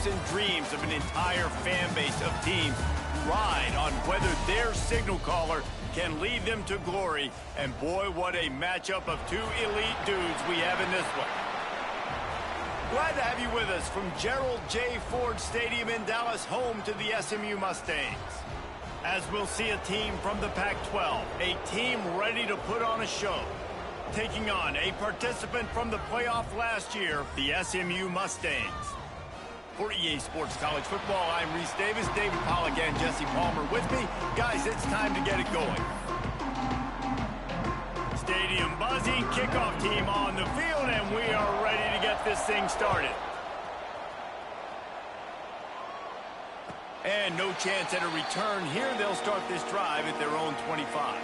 hopes and dreams of an entire fan base of teams ride on whether their signal caller can lead them to glory. And boy, what a matchup of two elite dudes we have in this one. Glad to have you with us from Gerald J. Ford Stadium in Dallas, home to the SMU Mustangs. As we'll see a team from the Pac-12, a team ready to put on a show, taking on a participant from the playoff last year, the SMU Mustangs. For EA Sports College Football, I'm Reese Davis, David Pollack, and Jesse Palmer with me. Guys, it's time to get it going. Stadium buzzing, kickoff team on the field, and we are ready to get this thing started. And no chance at a return here. They'll start this drive at their own 25.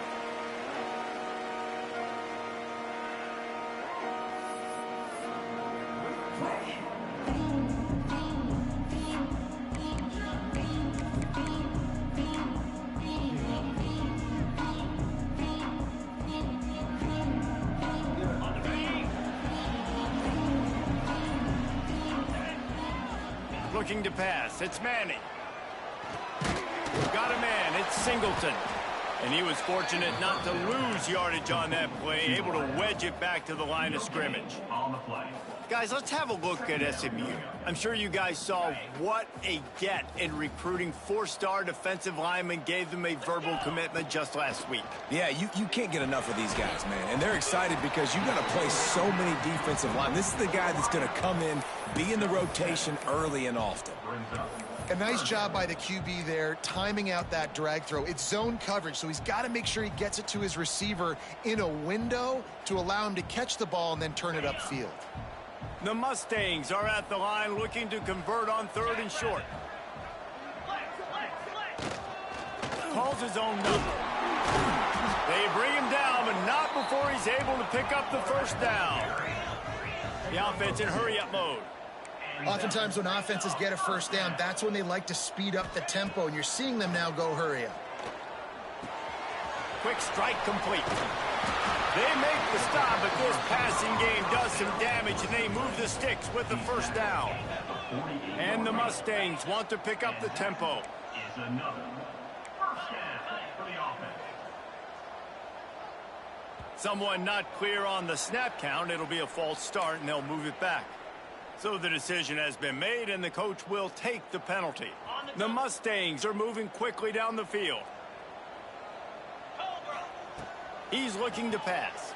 Looking to pass, it's Manning. Got a man, it's Singleton. And he was fortunate not to lose yardage on that play, able to wedge it back to the line of scrimmage. Guys, let's have a look at SMU. I'm sure you guys saw what a get in recruiting. Four-star defensive linemen gave them a verbal commitment just last week. Yeah, you can't get enough of these guys, man. And they're excited because you got to play so many defensive linemen. This is the guy that's going to come in, be in the rotation early and often. A nice job by the QB there, timing out that drag throw. It's zone coverage, so he's got to make sure he gets it to his receiver in a window to allow him to catch the ball and then turn it upfield. The Mustangs are at the line looking to convert on 3rd and short. Calls his own number. They bring him down, but not before he's able to pick up the first down. The offense in hurry-up mode. Oftentimes when offenses get a first down, that's when they like to speed up the tempo, and you're seeing them now go hurry up. Quick strike complete. They make the stop, but this passing game does some damage, and they move the sticks with the first down. And the Mustangs want to pick up the tempo. Someone not clear on the snap count. It'll be a false start, and they'll move it back. So the decision has been made, and the coach will take the penalty. The Mustangs are moving quickly down the field. He's looking to pass.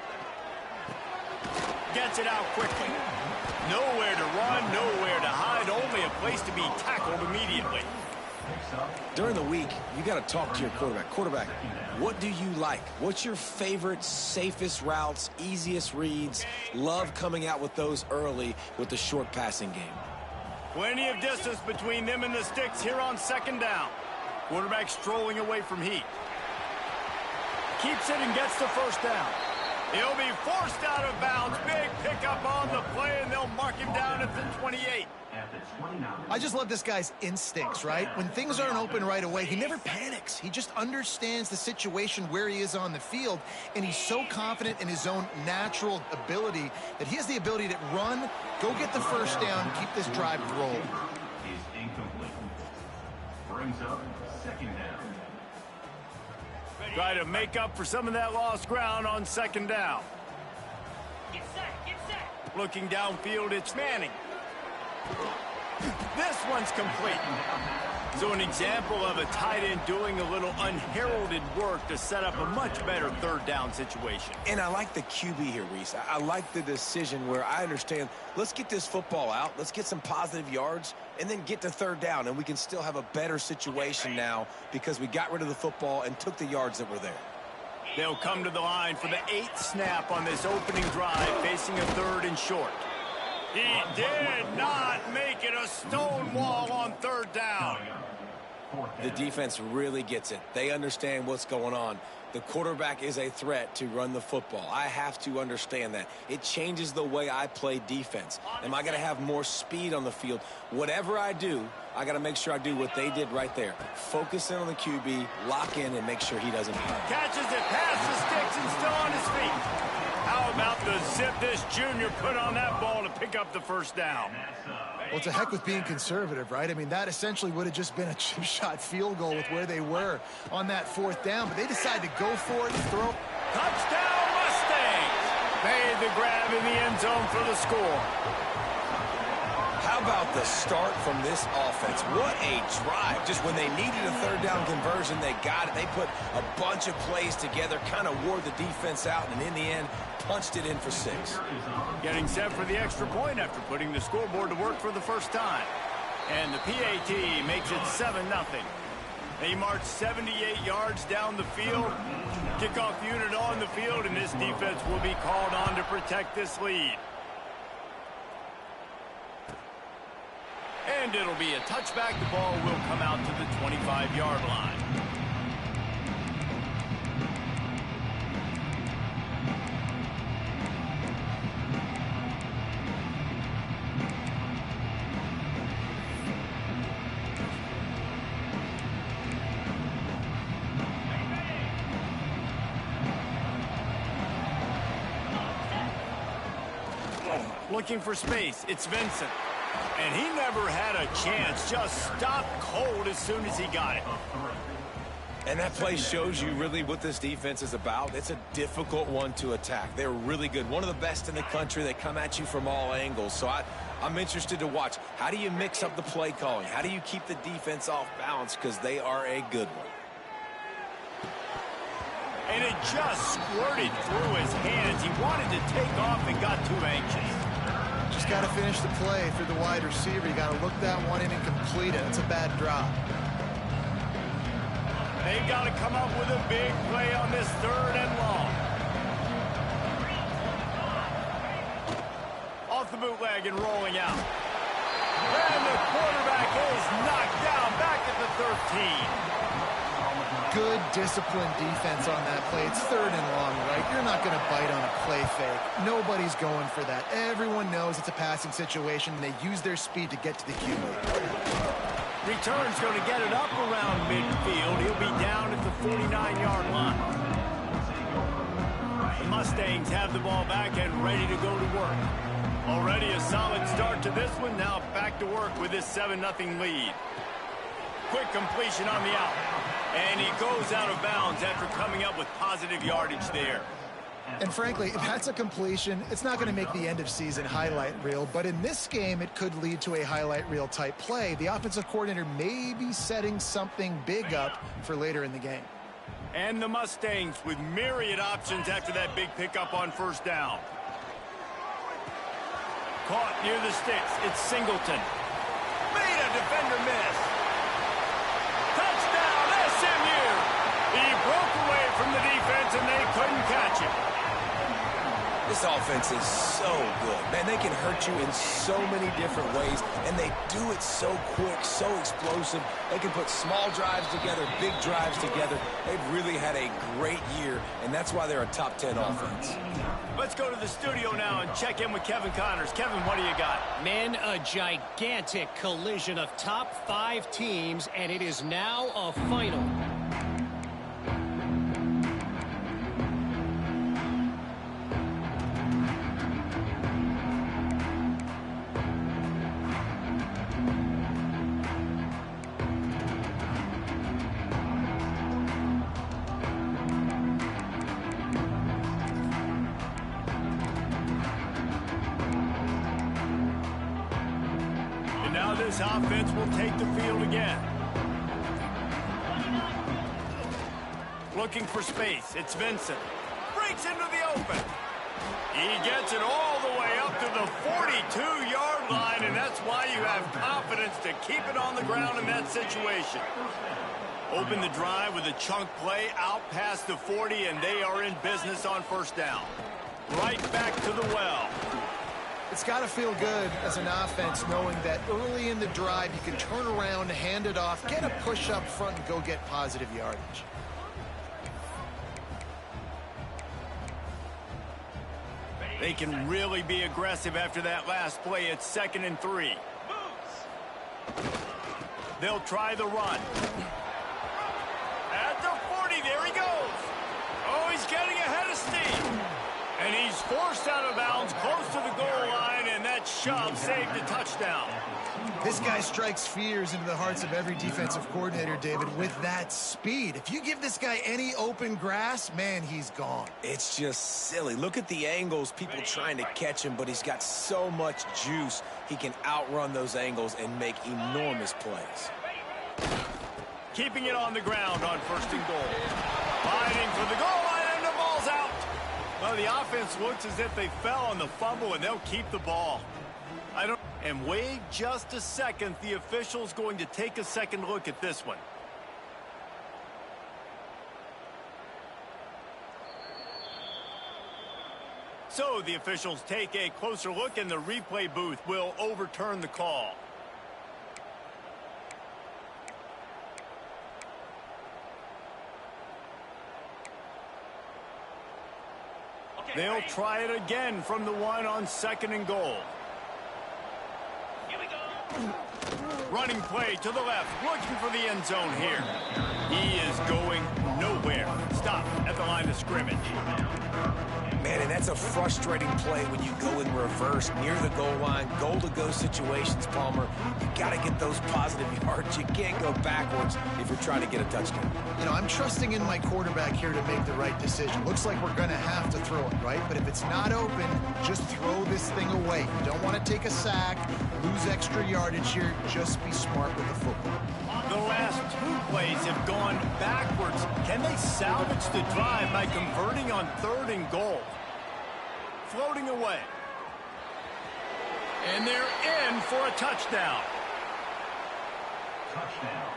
Gets it out quickly. Nowhere to run, nowhere to hide, only a place to be tackled immediately. During the week, you got to talk to your quarterback. Quarterback, what do you like? What's your favorite, safest routes, easiest reads? Love coming out with those early with the short passing game. Plenty of distance between them and the sticks here on 2nd down. Quarterback strolling away from heat. Keeps it and gets the first down. He'll be forced out of bounds. Big pickup on the play, and they'll mark him down at the 28. I just love this guy's instincts, right? When things aren't open right away, he never panics. He just understands the situation where he is on the field, and he's so confident in his own natural ability that he has the ability to run, go get the first down, keep this drive rolling. Is incomplete. Brings up 2nd down. Try to make up for some of that lost ground on 2nd down. Get set, get set. Looking downfield, it's Manning. This one's complete. So an example of a tight end doing a little unheralded work to set up a much better 3rd down situation. And I like the QB here, Reese. I like the decision where I understand, let's get this football out, let's get some positive yards, and then get to 3rd down, and we can still have a better situation now because we got rid of the football and took the yards that were there. They'll come to the line for the 8th snap on this opening drive, facing a 3rd and short. He did not make it a stone wall on 3rd down. The defense really gets it. They understand what's going on. The quarterback is a threat to run the football. I have to understand that. It changes the way I play defense. Am I going to have more speed on the field? Whatever I do, I got to make sure I do what they did right there. Focus in on the QB, lock in, and make sure he doesn't hurt. Catches it past the sticks and still on his feet. How about the zip this junior put on that ball to pick up the first down? Well, it's a heck with being conservative, right? I mean, that essentially would have just been a chip shot field goal with where they were on that 4th down, but they decided to go for it, throw. Touchdown Mustangs! Made the grab in the end zone for the score. How about the start from this offense? What a drive. Just when they needed a 3rd down conversion, they got it. They put a bunch of plays together, kind of wore the defense out, and in the end, punched it in for 6. Getting set for the extra point after putting the scoreboard to work for the first time. And the PAT makes it 7-0. They march 78 yards down the field. Kickoff unit on the field, and this defense will be called on to protect this lead. And it'll be a touchback. The ball will come out to the 25-yard line. Looking for space. It's Vincent. And he never had a chance. Just stopped cold as soon as he got it. And that play shows you really what this defense is about. It's a difficult one to attack. They're really good. One of the best in the country. They come at you from all angles. So I'm interested to watch. How do you mix up the play calling? How do you keep the defense off balance? Because they are a good one. And it just squirted through his hands. He wanted to take off and got too anxious. Just got to finish the play through the wide receiver. You got to look that one in and complete it. It's a bad drop. They've got to come up with a big play on this 3rd and long. Off the bootleg and rolling out. And the quarterback is knocked down back at the 13. Good disciplined defense on that play. It's 3rd and long, right? You're not going to bite on a play fake. Nobody's going for that. Everyone knows it's a passing situation, and they use their speed to get to the QB. Return's going to get it up around midfield. He'll be down at the 49-yard line. The Mustangs have the ball back and ready to go to work. Already a solid start to this one. Now back to work with this 7-0 lead. Quick completion on the out. And he goes out of bounds after coming up with positive yardage there. And frankly, if that's a completion, it's not going to make the end-of-season highlight reel. But in this game, it could lead to a highlight reel type play. The offensive coordinator may be setting something big up for later in the game. And the Mustangs with myriad options after that big pickup on 1st down. Caught near the sticks. It's Singleton. Made a defender miss. Touchdown, SMU! He broke away from the defense and they couldn't catch him. This offense is so good. Man, they can hurt you in so many different ways, and they do it so quick, so explosive. They can put small drives together, big drives together. They've really had a great year, and that's why they're a top 10 offense. Let's go to the studio now and check in with Kevin Connors. Kevin, what do you got? Men, a gigantic collision of top 5 teams, and it is now a final. This offense will take the field again. Looking for space. It's Vincent. Breaks into the open. He gets it all the way up to the 42-yard line, and that's why you have confidence to keep it on the ground in that situation. Open the drive with a chunk play out past the 40, and they are in business on 1st down. Right back to the well. It's got to feel good as an offense knowing that early in the drive you can turn around, hand it off, get a push up front, and go get positive yardage. They can really be aggressive after that last play. It's 2nd and 3. They'll try the run. At the 40, there he goes. Oh, he's getting ahead of steam. And he's forced out of bounds close to the goal line, and that shove saved a touchdown. This guy strikes fears into the hearts of every defensive coordinator, David, with that speed. If you give this guy any open grass, man, he's gone. It's just silly. Look at the angles, people trying to catch him, but he's got so much juice. He can outrun those angles and make enormous plays. Keeping it on the ground on 1st and goal. Fighting for the goal line, and the ball's out. Well, the offense looks as if they fell on the fumble, and they'll keep the ball. And wait just a second. The official's going to take a second look at this one. So the officials take a closer look, and the replay booth will overturn the call. They'll try it again from the one on 2nd and goal. Running play to the left, looking for the end zone here. He is going nowhere. Stop at the line of scrimmage. Man, and that's a frustrating play when you go in reverse near the goal line, goal-to-go situations, Palmer. You got to get those positive yards. You can't go backwards if you're trying to get a touchdown. You know, I'm trusting in my quarterback here to make the right decision. Looks like we're going to have to throw it, right? But if it's not open, just throw this thing away. You don't want to take a sack, lose extra yardage here. Just be smart with the football. The last 2 plays have gone backwards. Can they salvage the drive by converting on 3rd and goal? Floating away. And they're in for a touchdown. Touchdown.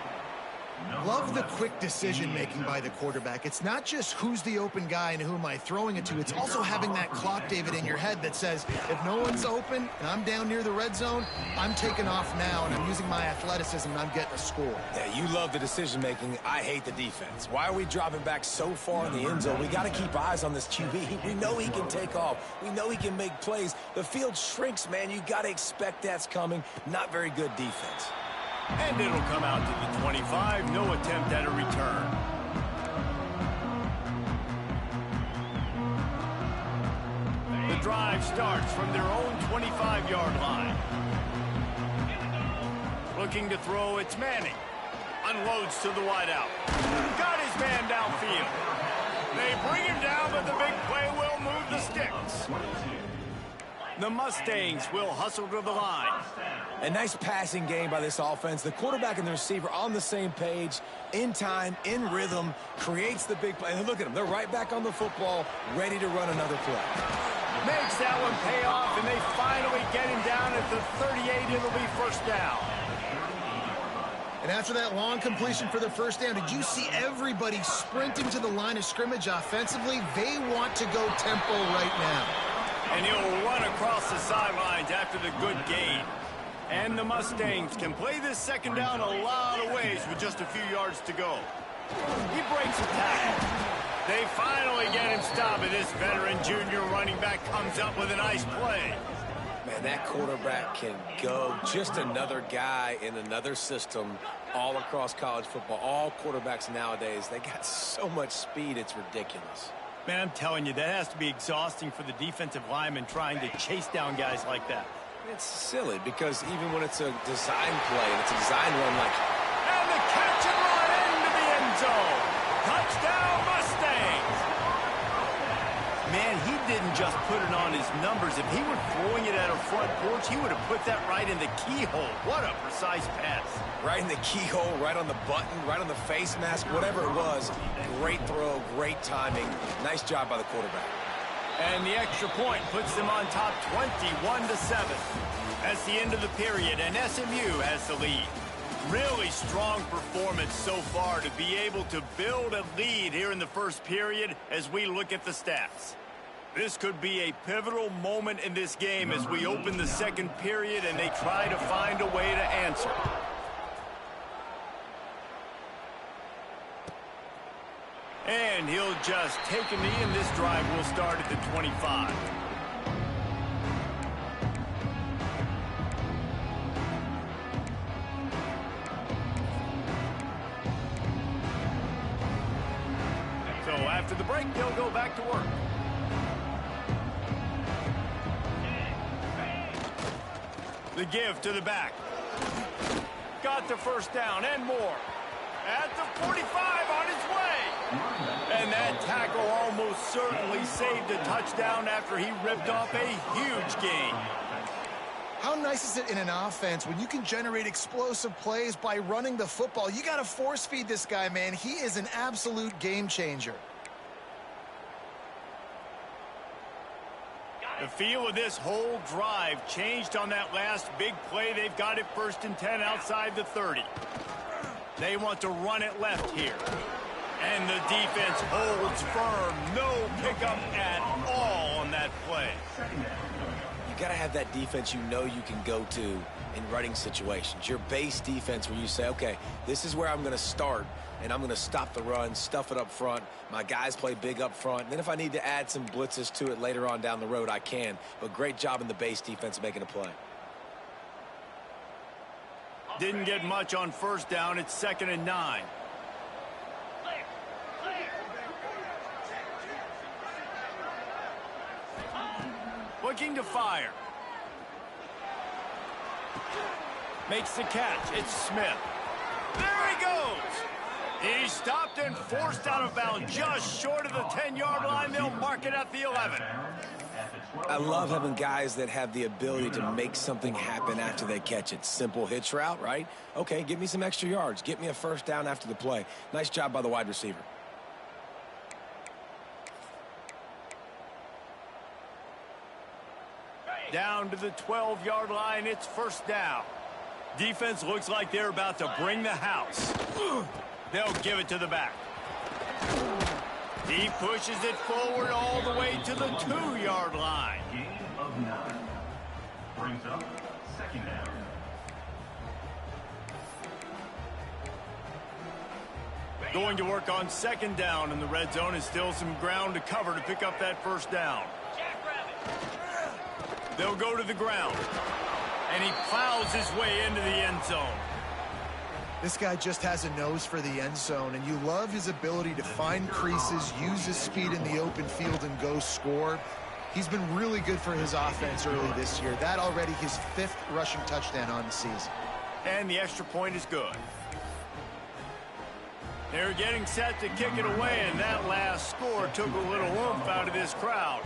Love the quick decision-making by the quarterback. It's not just who's the open guy and who am I throwing it to. It's also having that clock, David, in your head that says, if no one's open and I'm down near the red zone, I'm taking off now, and I'm using my athleticism, and I'm getting a score. Yeah, you love the decision-making. I hate the defense. Why are we dropping back so far in the end zone? We got to keep eyes on this QB. We know he can take off. We know he can make plays. The field shrinks, man. You got to expect that's coming. Not very good defense. And it'll come out to the 25. No attempt at a return. The drive starts from their own 25-yard line. Looking to throw, it's Manning. Unloads to the wideout. Got his man downfield. They bring him down, but the big play will move the sticks. The Mustangs will hustle to the line. A nice passing game by this offense. The quarterback and the receiver on the same page, in time, in rhythm, creates the big play. And look at them. They're right back on the football, ready to run another play. Makes that one pay off, and they finally get him down at the 38. It'll be 1st down. And after that long completion for the 1st down, did you see everybody sprinting to the line of scrimmage offensively? They want to go tempo right now. And he'll run across the sidelines after the good gain. And the Mustangs can play this 2nd down a lot of ways with just a few yards to go. He breaks a tackle. They finally get him stopped, and this veteran junior running back comes up with a nice play. Man, that quarterback can go. Just another guy in another system all across college football. All quarterbacks nowadays, they got so much speed, it's ridiculous. Man, I'm telling you, that has to be exhausting for the defensive lineman trying to chase down guys like that. It's silly because even when it's a design play, and it's a design run like... And the catch and run into the end zone. Touchdown, Mustangs. Man, he didn't just put it on his numbers. If he were throwing it at a front porch, he would have put that right in the keyhole. What a precise pass. Right in the keyhole, right on the button, right on the face mask, whatever it was. Great throw, great timing. Nice job by the quarterback. And the extra point puts them on top 21-7. That's the end of the period, and SMU has the lead. Really strong performance so far to be able to build a lead here in the 1st period as we look at the stats. This could be a pivotal moment in this game as we open the 2nd period and they try to find a way to answer. And he'll just take a knee, and this drive will start at the 25. So after the break, they'll go back to work. The give to the back. Got the first down and more. At the 45 on his way. And that tackle almost certainly saved a touchdown after he ripped off a huge gain. How nice is it in an offense when you can generate explosive plays by running the football? You got to force feed this guy, man. He is an absolute game changer. The feel of this whole drive changed on that last big play. They've got it 1st and 10 outside the 30. They want to run it left here. And the defense holds firm. No pickup at all on that play. You got to have that defense you know you can go to in running situations. Your base defense where you say, okay, this is where I'm going to start, and I'm going to stop the run, stuff it up front. My guys play big up front. And then if I need to add some blitzes to it later on down the road, I can. But great job in the base defense making a play. Didn't get much on 1st down. It's 2nd and 9. Looking to fire. Makes the catch. It's Smith. There he goes. He's stopped and forced out of bounds just short of the 10-yard line. They'll mark it at the 11. I love having guys that have the ability to make something happen after they catch it. Simple hitch route, right? Okay, give me some extra yards. Get me a 1st down after the play. Nice job by the wide receiver. Down to the 12-yard line. It's 1st down. Defense looks like they're about to bring the house. They'll give it to the back. He pushes it forward all the way to the 2-yard line. Gain of 9. Brings up 2nd down. Going to work on 2nd down in the red zone. Is still some ground to cover to pick up that 1st down. They'll go to the ground. And he plows his way into the end zone. This guy just has a nose for the end zone, and you love his ability to find creases, use his speed in the open field, and go score. He's been really good for his offense early this year. That already his 5th rushing touchdown on the season. And the extra point is good. They're getting set to kick it away, and that last score took a little oomph out of this crowd.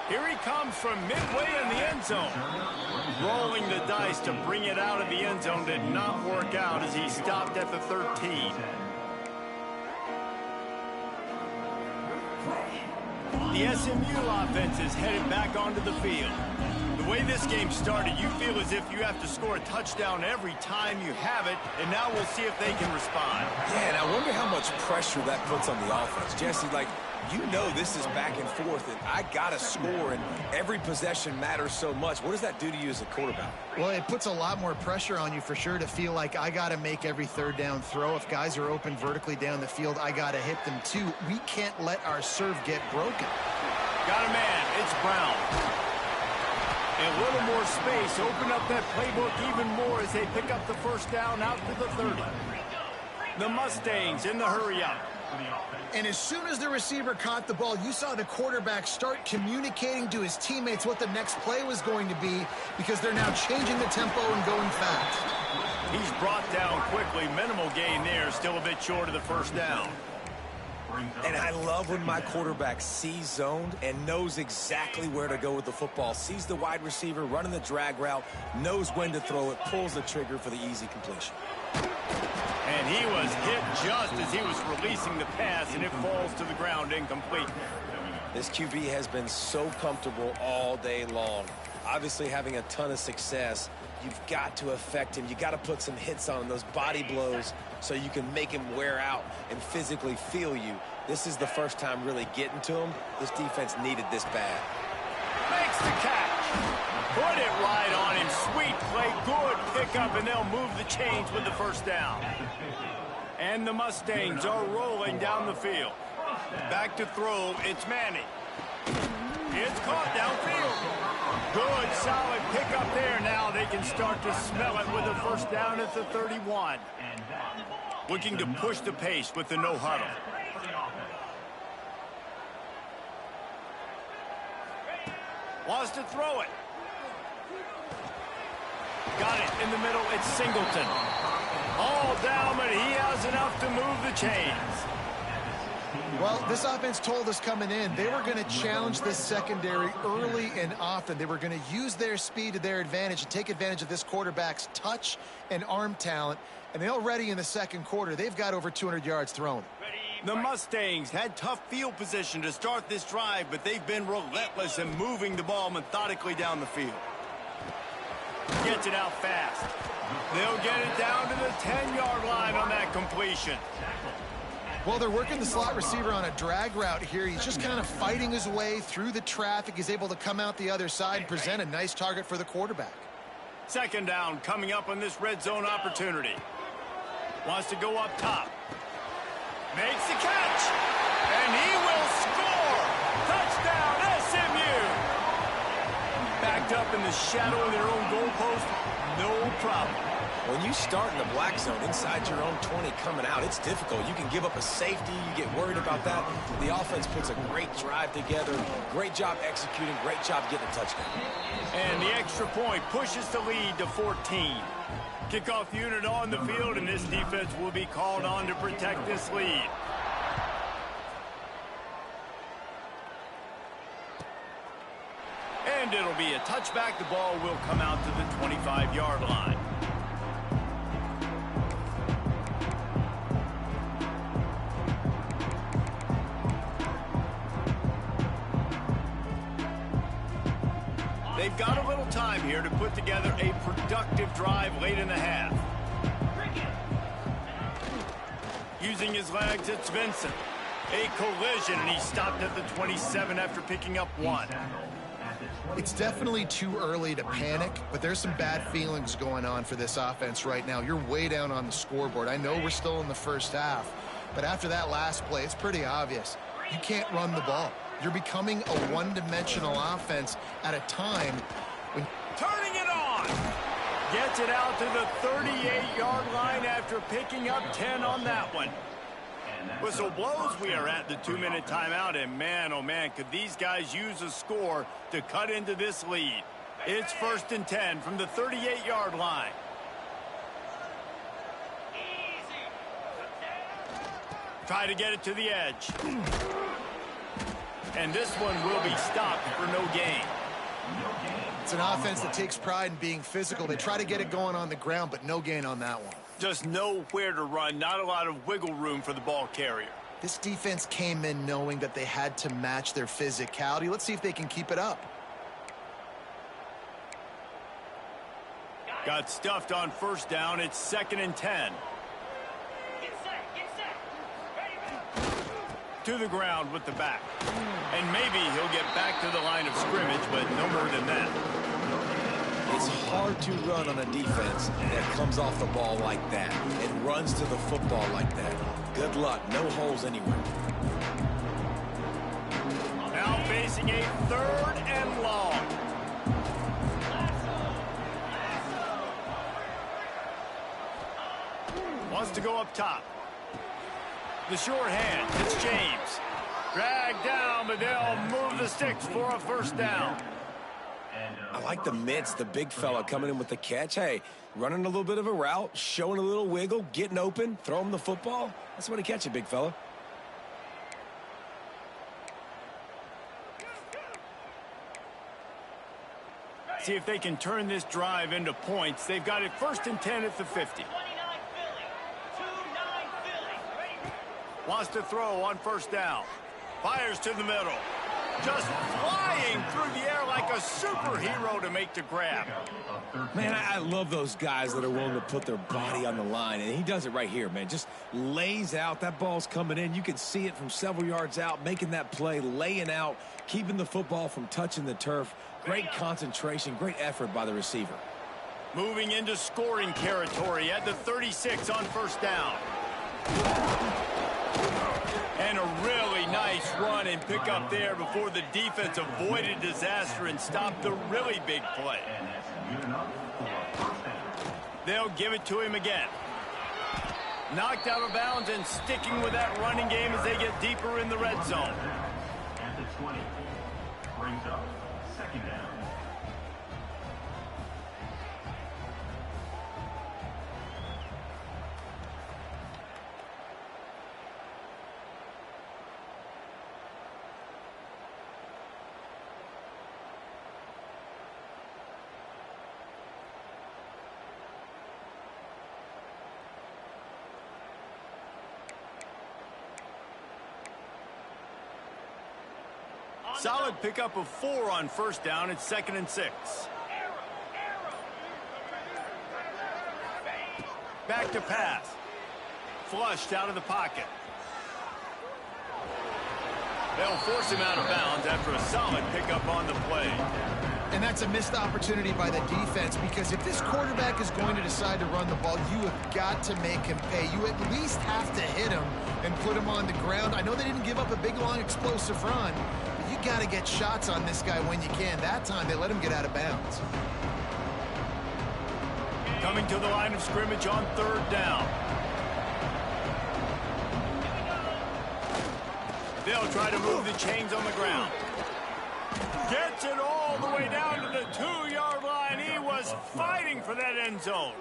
Here he comes from midway in the end zone. Rolling the dice to bring it out of the end zone did not work out as he stopped at the 13. The SMU offense is headed back onto the field. The way this game started, you feel as if you have to score a touchdown every time you have it, and now we'll see if they can respond. Yeah, and I wonder how much pressure that puts on the offense. Jesse, like, you know this is back and forth, and I got to score, and every possession matters so much. What does that do to you as a quarterback? Well, it puts a lot more pressure on you for sure to feel like I got to make every 3rd down throw. If guys are open vertically down the field, I got to hit them too. We can't let our serve get broken. Got a man. It's Brown. A little more space. Open up that playbook even more as they pick up the 1st down out to the 30. The Mustangs in the hurry-up. And as soon as the receiver caught the ball, you saw the quarterback start communicating to his teammates what the next play was going to be because they're now changing the tempo and going fast. He's brought down quickly. Minimal gain there. Still a bit short of the 1st down. And I love when my quarterback sees zoned and knows exactly where to go with the football. Sees the wide receiver running the drag route, knows when to throw it, pulls the trigger for the easy completion. And he was hit just as he was releasing the pass, and it falls to the ground incomplete. This QB has been so comfortable all day long. Obviously having a ton of success. You've got to affect him. You got to put some hits on him, those body blows, so you can make him wear out and physically feel you. This is the first time really getting to him. This defense needed this bad. Makes the catch. Put it right on him. Sweet play. Good pickup, and they'll move the chains with the 1st down. And the Mustangs are rolling down the field. Back to throw. It's Manning. It's caught downfield. Good, solid pickup there. Now they can start to smell it with a 1st down at the 31. Looking to push the pace with the no huddle. Wants to throw it. Got it in the middle. It's Singleton. All down, but he has enough to move the chains. Well, this offense told us coming in they were going to challenge this secondary early and often. They were going to use their speed to their advantage and take advantage of this quarterback's touch and arm talent. And already in the second quarter, they've got over 200 yards thrown. The Mustangs had tough field position to start this drive, but they've been relentless in moving the ball methodically down the field. Gets it out fast. They'll get it down to the 10-yard line on that completion. Well, they're working the slot receiver on a drag route here. He's just kind of fighting his way through the traffic. He's able to come out the other side and present a nice target for the quarterback. Second down coming up on this red zone opportunity. Wants to go up top. Makes the catch. And he will score. Touchdown, SMU. Backed up in the shadow of their own goalpost. No problem. When you start in the black zone inside your own 20 coming out, it's difficult. You can give up a safety. You get worried about that. The offense puts a great drive together. Great job executing. Great job getting a touchdown. And the extra point pushes the lead to 14. Kickoff unit on the field, and this defense will be called on to protect this lead. And it'll be a touchback. The ball will come out to the 25-yard line. They've got a little time here to put together a productive drive late in the half. Using his legs, it's Vincent. A collision, and he stopped at the 27 after picking up one. It's definitely too early to panic, but there's some bad feelings going on for this offense right now. You're way down on the scoreboard. I know we're still in the first half, but after that last play, it's pretty obvious. You can't run the ball. You're becoming a one-dimensional offense at a time when... Turning it on! Gets it out to the 38-yard line after picking up 10 on that one. Whistle blows. We are at the 2-minute timeout, and man, oh man, could these guys use a score to cut into this lead. It's 1st and 10 from the 38-yard line. Try to get it to the edge. And this one will be stopped for no gain. It's an offense that takes pride in being physical. They try to get it going on the ground, but no gain on that one. Just nowhere to run, not a lot of wiggle room for the ball carrier. This defense came in knowing that they had to match their physicality. Let's see if they can keep it up. Got stuffed on 1st down. It's 2nd and 10. To the ground with the back. And maybe he'll get back to the line of scrimmage, but no more than that. It's hard to run on a defense that comes off the ball like that and runs to the football like that. Good luck. No holes anywhere. Now facing a 3rd and long. Wants to go up top. The short hand, it's James. Dragged down, but they'll move the sticks for a 1st down. I like the mitts, the big fella coming in with the catch. Hey, running a little bit of a route, showing a little wiggle, getting open, throw him the football. That's what he catch it, big fella. See if they can turn this drive into points. They've got it 1st and 10 at the 50. Wants to throw on 1st down. Fires to the middle. Just flying through the air like a superhero to make the grab. Man, I love those guys that are willing to put their body on the line, and he does it right here, man. Just lays out. That ball's coming in. You can see it from several yards out, making that play, laying out, keeping the football from touching the turf. Great concentration, great effort by the receiver. Moving into scoring territory at the 36 on 1st down. And a really nice run and pick up there before the defense avoided disaster and stopped the really big play. They'll give it to him again. Knocked out of bounds and sticking with that running game as they get deeper in the red zone. At the 20. Brings up 2nd down. Solid pickup of 4 on first down. It's 2nd and 6. Back to pass. Flushed out of the pocket. They'll force him out of bounds after a solid pickup on the play. And that's a missed opportunity by the defense, because if this quarterback is going to decide to run the ball, you have got to make him pay. You at least have to hit him and put him on the ground. I know they didn't give up a big, long, explosive run, but you got to get shots on this guy when you can. That time, they let him get out of bounds. Coming to the line of scrimmage on 3rd down. They'll try to move the chains on the ground. Gets it all the way down to the 2-yard line. He was fighting for that end zone.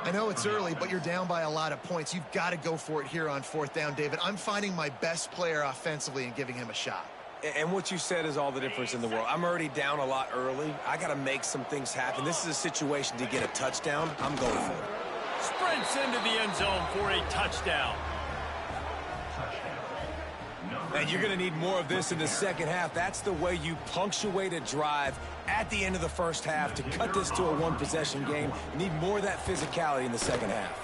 I know it's early, but you're down by a lot of points. You've got to go for it here on 4th down, David. I'm finding my best player offensively and giving him a shot. And what you said is all the difference in the world. I'm already down a lot early. I got to make some things happen. This is a situation to get a touchdown. I'm going for it. Sprints into the end zone for a touchdown. And you're going to need more of this in the second half. That's the way you punctuate a drive at the end of the first half to cut this to a 1-possession game. You need more of that physicality in the second half.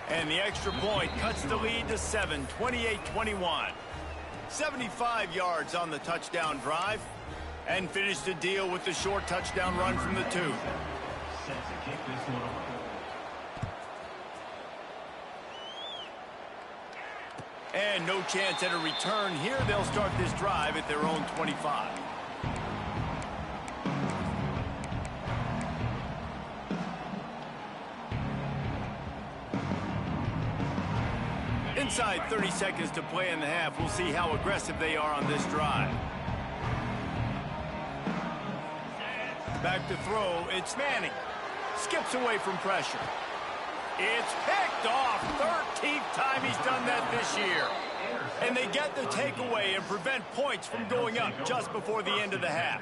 And the extra point cuts the lead to 7, 28-21. 75 yards on the touchdown drive, and finished the deal with the short touchdown run from the 2. And no chance at a return here. They'll start this drive at their own 25. Inside 30 seconds to play in the half. We'll see how aggressive they are on this drive. Back to throw. It's Manning. Skips away from pressure. It's picked off. 13th time he's done that this year. And they get the takeaway and prevent points from going up just before the end of the half.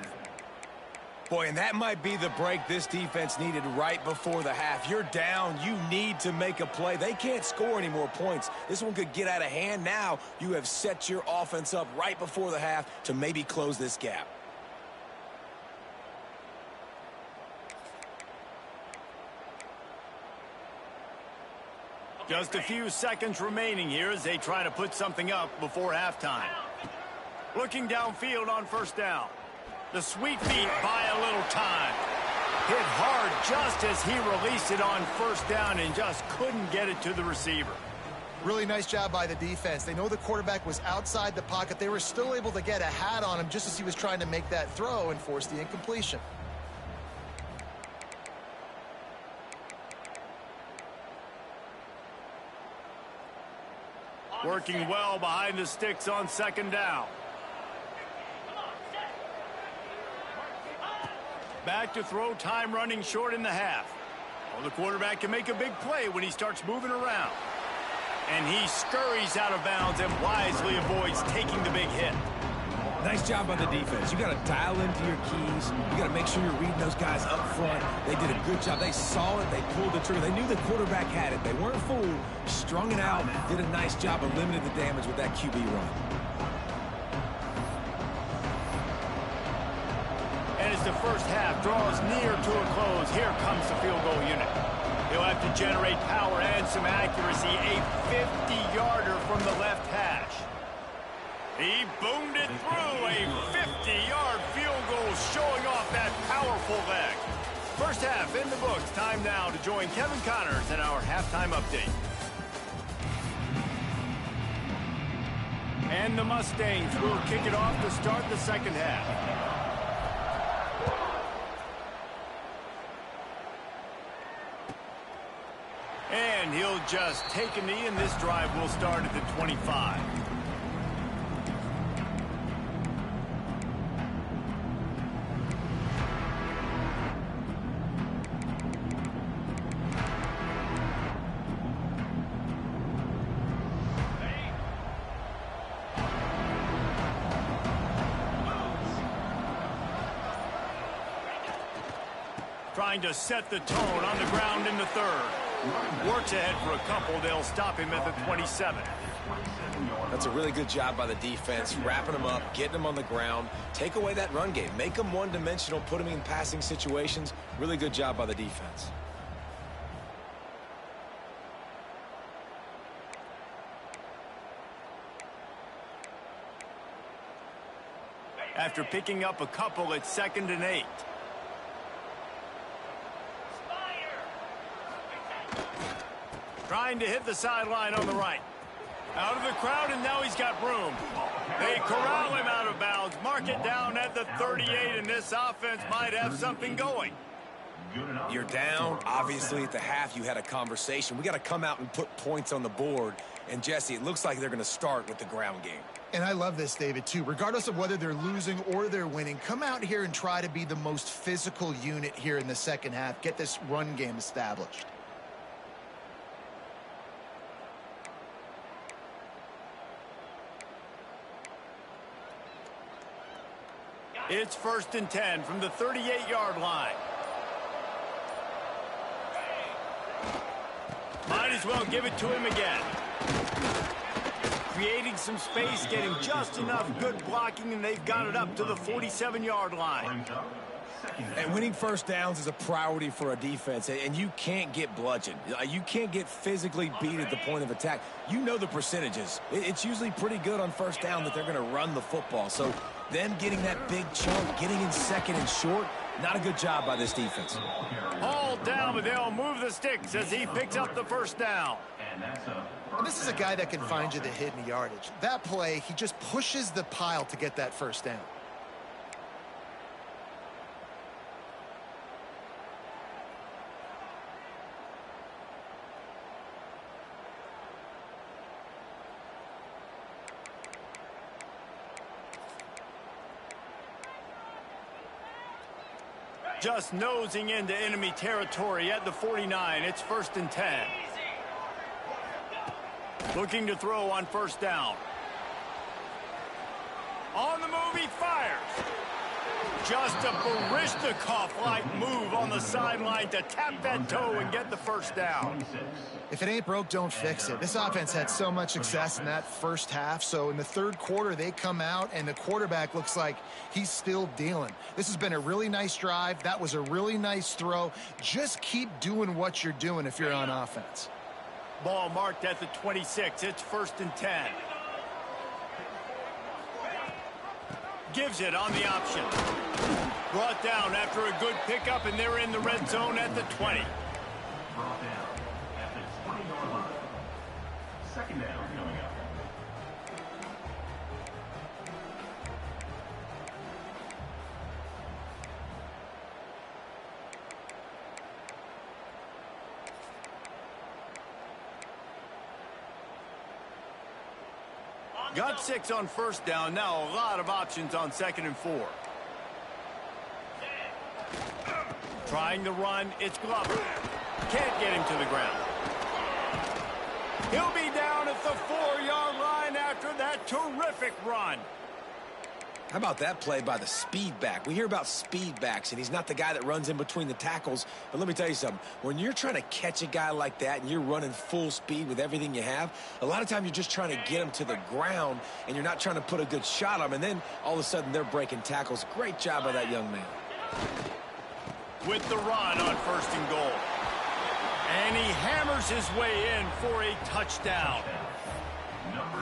Boy, and that might be the break this defense needed right before the half. You're down. You need to make a play. They can't score any more points. This one could get out of hand. Now you have set your offense up right before the half to maybe close this gap. Just a few seconds remaining here as they try to put something up before halftime. Looking downfield on first down. The sweet feet buy a little time. Hit hard just as he released it on first down and just couldn't get it to the receiver. Really nice job by the defense. They know the quarterback was outside the pocket. They were still able to get a hat on him just as he was trying to make that throw and force the incompletion. Working well behind the sticks on second down. Back to throw, time running short in the half. Well, the quarterback can make a big play when he starts moving around. And he scurries out of bounds and wisely avoids taking the big hit. Nice job by the defense. You got to dial into your keys. You got to make sure you're reading those guys up front. They did a good job. They saw it. They pulled the trigger. They knew the quarterback had it. They weren't fooled. Strung it out. Did a nice job of limiting the damage with that QB run. And as the first half draws near to a close, here comes the field goal unit. He'll have to generate power and some accuracy. A 50-yarder from the left hash. He boomed it through. A 50-yard field goal showing off that powerful leg. First half in the books. Time now to join Kevin Connors in our halftime update. And the Mustangs will kick it off to start the second half. And he'll just take a knee, and this drive will start at the 25. Trying to set the tone on the ground in the third. Works ahead for a couple. They'll stop him at the 27. That's a really good job by the defense, wrapping them up, getting them on the ground. Take away that run game. Make them one-dimensional, put them in passing situations. Really good job by the defense. After picking up a couple, it's 2nd and 8. Trying to hit the sideline on the right. Out of the crowd, and now he's got room. They corral him out of bounds. Mark it down at the 38, and this offense might have something going. You're down. Obviously, at the half, you had a conversation. We got to come out and put points on the board. And, Jesse, it looks like they're going to start with the ground game. And I love this, David, too. Regardless of whether they're losing or they're winning, come out here and try to be the most physical unit here in the second half. Get this run game established. It's 1st and 10 from the 38-yard line. Might as well give it to him again. Creating some space, getting just enough good blocking, and they've got it up to the 47-yard line. And winning first downs is a priority for a defense, and you can't get bludgeoned. You can't get physically beat at the point of attack. You know the percentages. It's usually pretty good on first down that they're going to run the football. So them getting that big chunk, getting in 2nd and short, not a good job by this defense. Hauled down, but they'll move the sticks as he picks up the first down. And this is a guy that can find you the hidden yardage. That play, he just pushes the pile to get that first down. Just nosing into enemy territory at the 49. It's 1st and 10. Looking to throw on first down. On the move, he fires. Just a Baryshnikov-like move on the sideline to tap that toe and get the first down. If it ain't broke, don't fix it. This offense had so much success in that first half, so in the third quarter, they come out, and the quarterback looks like he's still dealing. This has been a really nice drive. That was a really nice throw. Just keep doing what you're doing if you're on offense. Ball marked at the 26. It's 1st and 10. Gives it on the option. Brought down after a good pickup, and they're in the red zone at the 20. Brought down at the 20-yard line. 2nd down coming up. Got 6 on first down. Now a lot of options on 2nd and 4. Trying to run. It's Glover. Can't get him to the ground. He'll be down at the 4-yard line after that terrific run. How about that play by the speed back? We hear about speed backs, and he's not the guy that runs in between the tackles. But let me tell you something. When you're trying to catch a guy like that and you're running full speed with everything you have, a lot of times you're just trying to get him to the ground, and you're not trying to put a good shot on him. And then all of a sudden they're breaking tackles. Great job by that young man. With the run on 1st and goal. And he hammers his way in for a touchdown.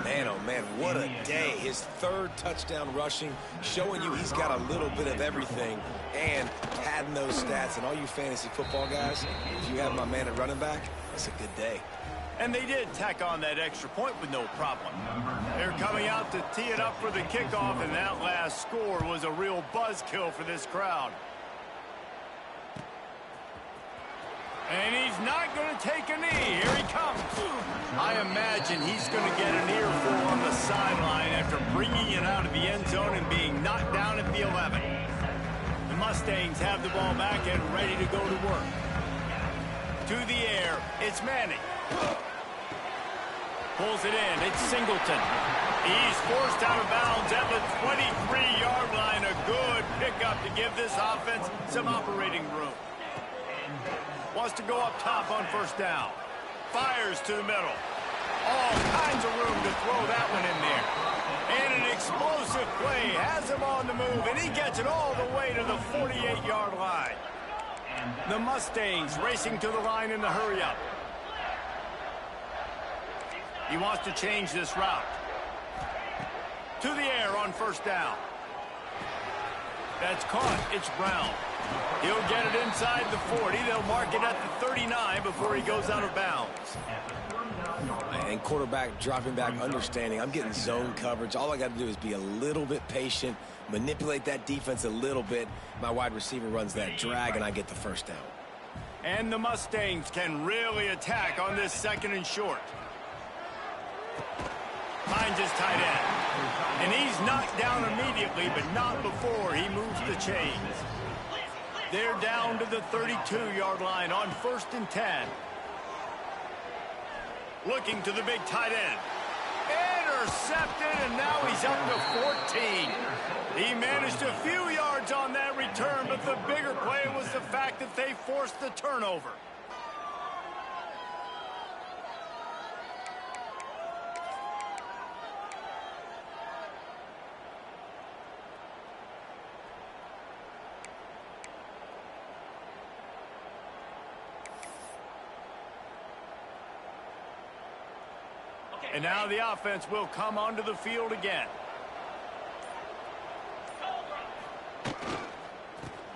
Man, oh man, what a day. His 3rd touchdown rushing, showing you he's got a little bit of everything and padding those stats. And all you fantasy football guys, if you have my man at running back, it's a good day. And they did tack on that extra point with no problem. They're coming out to tee it up for the kickoff, and that last score was a real buzzkill for this crowd. And he's not going to take a knee. Here he comes. I imagine he's going to get an earful on the sideline after bringing it out of the end zone and being knocked down at the 11. The Mustangs have the ball back and ready to go to work. To the air, it's Manning. Pulls it in, it's Singleton. He's forced out of bounds at the 23-yard line. A good pickup to give this offense some operating room. Wants to go up top on first down. Fires to the middle. All kinds of room to throw that one in there. And an explosive play has him on the move, and he gets it all the way to the 48-yard line. The Mustangs racing to the line in the hurry-up. He wants to change this route. To the air on first down. That's caught. It's Brown. He'll get it inside the 40. They'll mark it at the 39 before he goes out of bounds. And quarterback dropping back, understanding I'm getting zone coverage. All I got to do is be a little bit patient, manipulate that defense a little bit. My wide receiver runs that drag, and I get the first down. And the Mustangs can really attack on this second and short. Finds his tight end. And he's knocked down immediately, but not before he moves the chains. They're down to the 32-yard line on 1st and 10. Looking to the big tight end. Intercepted, and now he's up to 14. He managed a few yards on that return, but the bigger play was the fact that they forced the turnover. And now the offense will come onto the field again.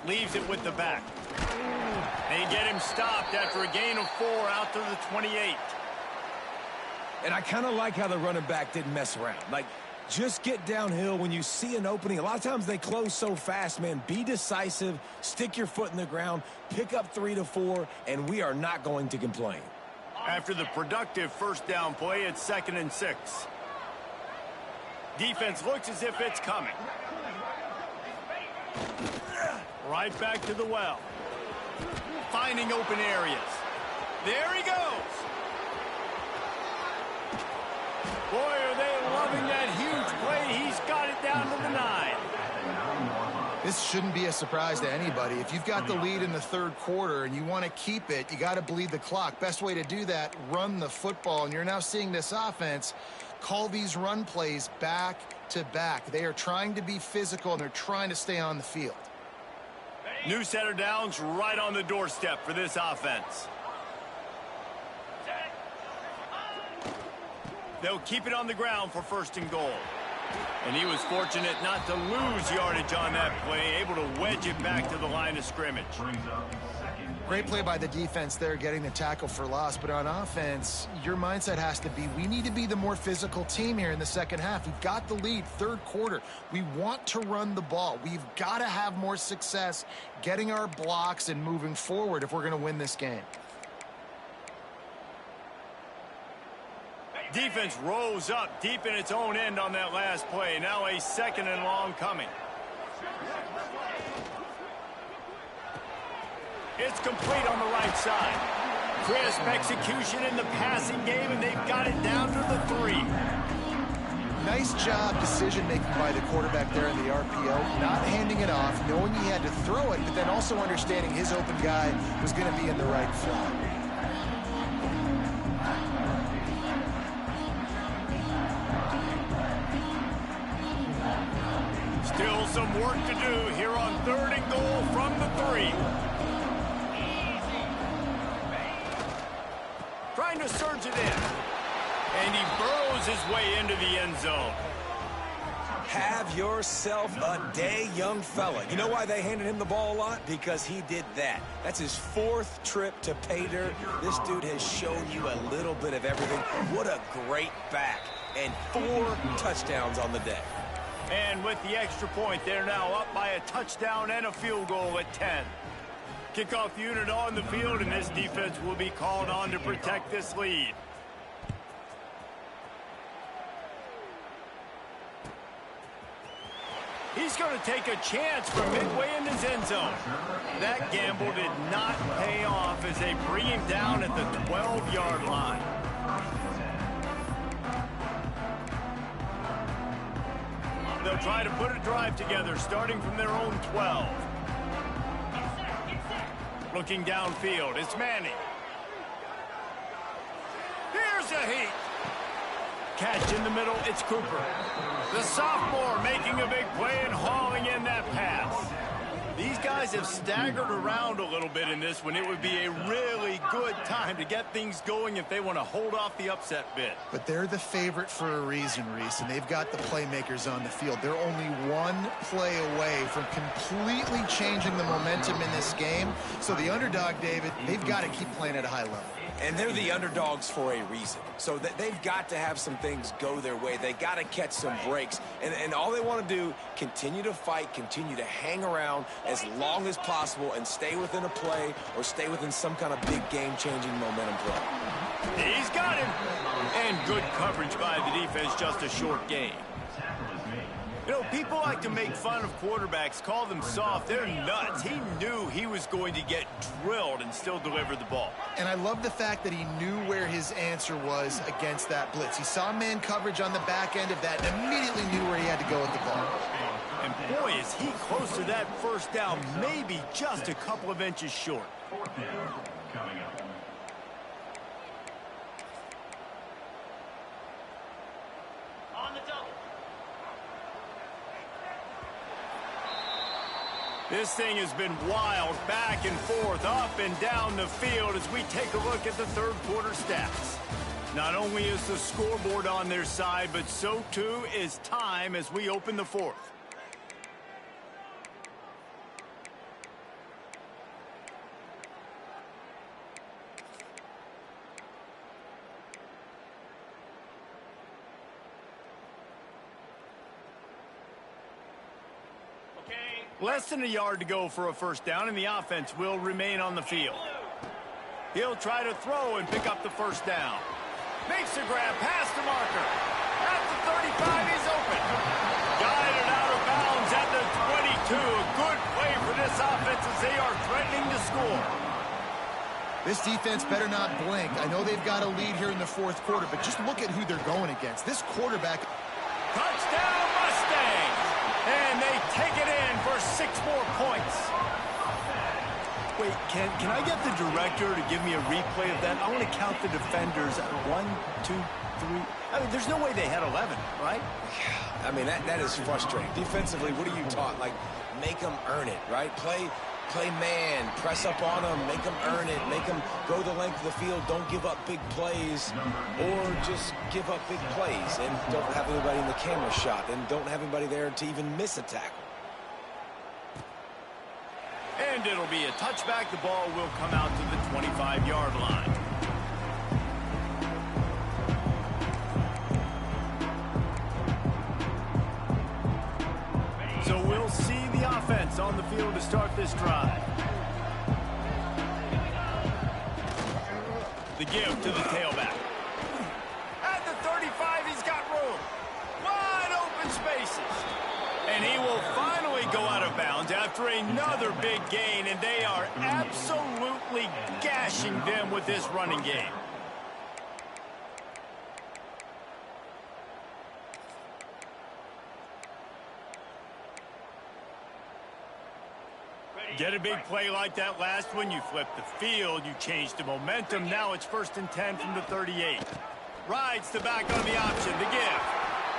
Leaves it with the back. They get him stopped after a gain of 4 out to the 28. And I kind of like how the running back didn't mess around. Like, just get downhill when you see an opening. A lot of times they close so fast, man. Be decisive, stick your foot in the ground, pick up 3 to 4, and we are not going to complain. After the productive first down play, it's 2nd and 6. Defense looks as if it's coming. Right back to the well. Finding open areas. There he goes. Boy, are they loving that huge play. He's got it down to the 9. This shouldn't be a surprise to anybody. If you've got the lead in the 3rd quarter and you want to keep it, you got to bleed the clock. Best way to do that, run the football. And you're now seeing this offense call these run plays back to back. They are trying to be physical, and they're trying to stay on the field. New set of downs right on the doorstep for this offense. They'll keep it on the ground for 1st and goal. And he was fortunate not to lose yardage on that play, able to wedge it back to the line of scrimmage. Great play by the defense there, getting the tackle for loss. But on offense, your mindset has to be, we need to be the more physical team here in the second half. We've got the lead, 3rd quarter. We want to run the ball. We've got to have more success getting our blocks and moving forward if we're going to win this game. Defense rose up deep in its own end on that last play. Now a 2nd and long coming. It's complete on the right side. Crisp execution in the passing game, and they've got it down to the 3. Nice job decision-making by the quarterback there in the RPO, not handing it off, knowing he had to throw it, but then also understanding his open guy was going to be in the right slot. Still some work to do here on 3rd and goal from the 3. Trying to surge it in. And he burrows his way into the end zone. Have yourself a day, young fella. You know why they handed him the ball a lot? Because he did that. That's his 4th trip to pay dirt. This dude has shown you a little bit of everything. What a great back. And 4 touchdowns on the day. And with the extra point, they're now up by a touchdown and a field goal at 10. Kickoff unit on the field, and this defense will be called on to protect this lead. He's going to take a chance from midway in his end zone. That gamble did not pay off as they bring him down at the 12-yard line. They'll try to put a drive together, starting from their own 12. Looking downfield, it's Manning. Here's a heat. catch in the middle. It's Cooper. The sophomore making a big play and hauling in that pass. These guys have staggered around a little bit in this when it would be a really good time to get things going if they want to hold off the upset bid. But they're the favorite for a reason, Reese, and they've got the playmakers on the field. They're only one play away from completely changing the momentum in this game. So the underdog, David, they've got to keep playing at a high level. And they're the underdogs for a reason. So they've got to have some things go their way. They got to catch some breaks. And all they want to do, continue to fight, continue to hang around as long as possible and stay within a play or stay within some kind of big game-changing momentum play. He's got him. And good coverage by the defense, just a short gain. You know, people like to make fun of quarterbacks, call them soft. They're nuts. He knew he was going to get drilled and still deliver the ball. And I love the fact that he knew where his answer was against that blitz. He saw man coverage on the back end of that and immediately knew where he had to go with the ball. And boy, is he close to that first down, maybe just a couple of inches short. Fourth down coming up. On the double. This thing has been wild, back and forth, up and down the field as we take a look at the third quarter stats. Not only is the scoreboard on their side, but so too is time as we open the fourth. Less than a yard to go for a first down, and the offense will remain on the field. He'll try to throw and pick up the first down. Makes the grab past the marker. At the 35, he's open. Guided out of bounds at the 22. A good play for this offense as they are threatening to score. This defense better not blink. I know they've got a lead here in the fourth quarter, but just look at who they're going against. This quarterback. Touchdown, Mustangs! And they take it in for 6 more points. Wait, can I get the director to give me a replay of that? I want to count the defenders. 1, 2, 3. I mean, there's no way they had 11, right? I mean, that is frustrating. Defensively, what are you taught? Like, make them earn it, right? Play man, press up on them, make them earn it, make them go the length of the field, don't give up big plays, or just give up big plays and don't have anybody in the camera shot and don't have anybody there to even miss a tackle. And it'll be a touchback. The ball will come out to the 25-yard line. So we'll see the offense on the field to start this drive. The give to the tailback. At the 35, he's got room. Wide open spaces. And he will finally go out of bounds after another big gain, and they are absolutely gashing them with this running game. Get a big play like that last one, you flip the field, you change the momentum. Now it's 1st and 10 from the 38. Rides the back on the option, the give.